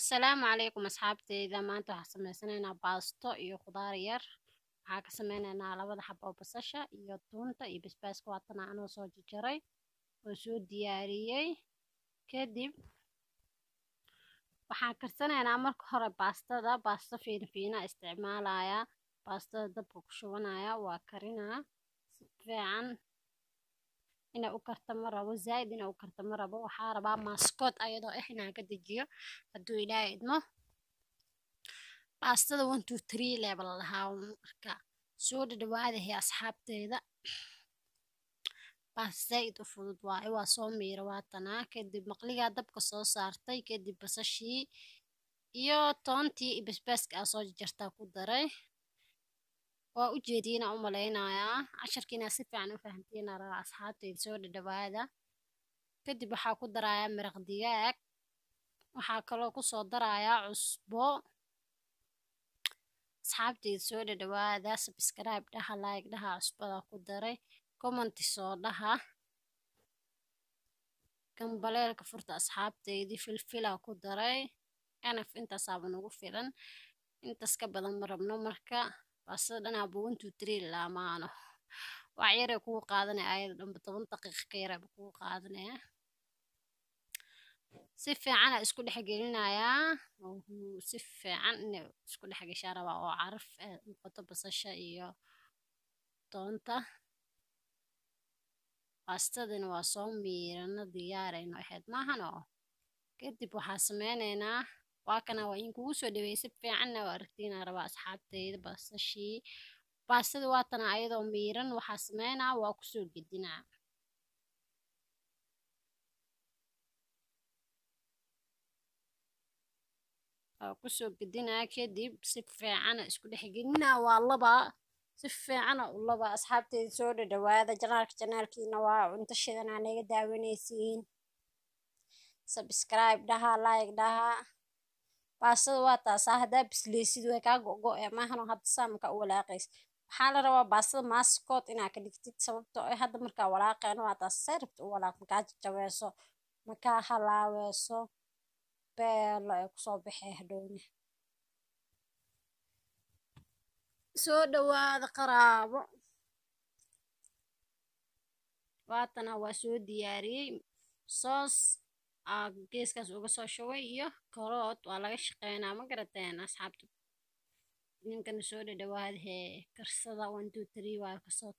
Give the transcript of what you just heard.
السلام عليكم أصحابتي إذا ما أنتوا حسميسنينا باستو iyo khudaar yar waxaa ka sameynaynaa labada xabo oo basasha iyo tuunta iyo basbaaska waatan anoo soo jarjaray oo soo diyaariyey kadib waxaan karsanaynaa marka hore baasto fiina isticmaalaya baastada dabka ku shubanaya waa karinaa si fiican inay u karto ma rabo zaaid inay u karto ma rabo waxaa rabaa maaskood ayadoo inaan ka dejiyo hadduu ilaahay idmo baastada 1 2 3 level lahaa marka soo dhawaada asxaabteeda baas zaaid u fudud waaye waa soo miira waatana kadib maqliga dabka soo saartay kadib basashii iyo toontii iyo basbaaska soo jarjartaa ku daray waa u jeedina u maleynayaa casharkiina si fiican u fahantiin araa asxaabteeda soo dhawaada kadib waxaa ku darayaa maraq digaag waxaa kaloo ku soo darayaa cusbo asxaabteeda soo dhawaada subscribe dhaha like dhaha cusbada ku daray comment soo dhaha gambaleelka furta asxaabteedii filfila ku daray anaf intaas aaba nagu filan intaas ka badan ma rabno marka baastada dhanaa 1 2 3 laamaano wax yar ay kugu qaadanaya ayada dhanba 10 daqiiqo ka yar ay kugu qaadanaya si fiican isku dhex gelinayaa si fiican inay isku dhex gashaa rabaa oo caraf noqoto basasha iyo toonta baastadana waa soo miirana diyaarayno ahayd maahano kadib waxaa sameynaynaa waa kana waa in kugu soo dhaweeyay si fiicanna waa aragtiina rabaa asxaabteyda baastada waatana ayadoo miiran waxaa sameynaa waa kusoo gedinaa kusoo gedinaa kadib si fiican isku dhex gelinaa waa laba si fiican u laba asxaabteeda soo dhawaada janaalkiina waa cunto shidan aan naga daawanaysiin subscribe dhaha like dhaha baastada waa taasaa haddaa bisleysid way kaa go'go'e maahano hadda saamka u walaaqays waxaa la rabaa baastada maaskood inaa ka dhigtid sababtoo ah hadda markaa walaaqeen waa taas sarabta u walaaq markaa jajabeeso markaa halaaweeso beelo ay kusoo baxee hadhowne soo dhawaada qaraabo waatana waa soo diyaariyey soos geeskaas uga soo shubay iyo karood waa laga shaqeynaa ma garateen asxaabta ninkana soo dhawaada karsada 1 2 3 waa kasoo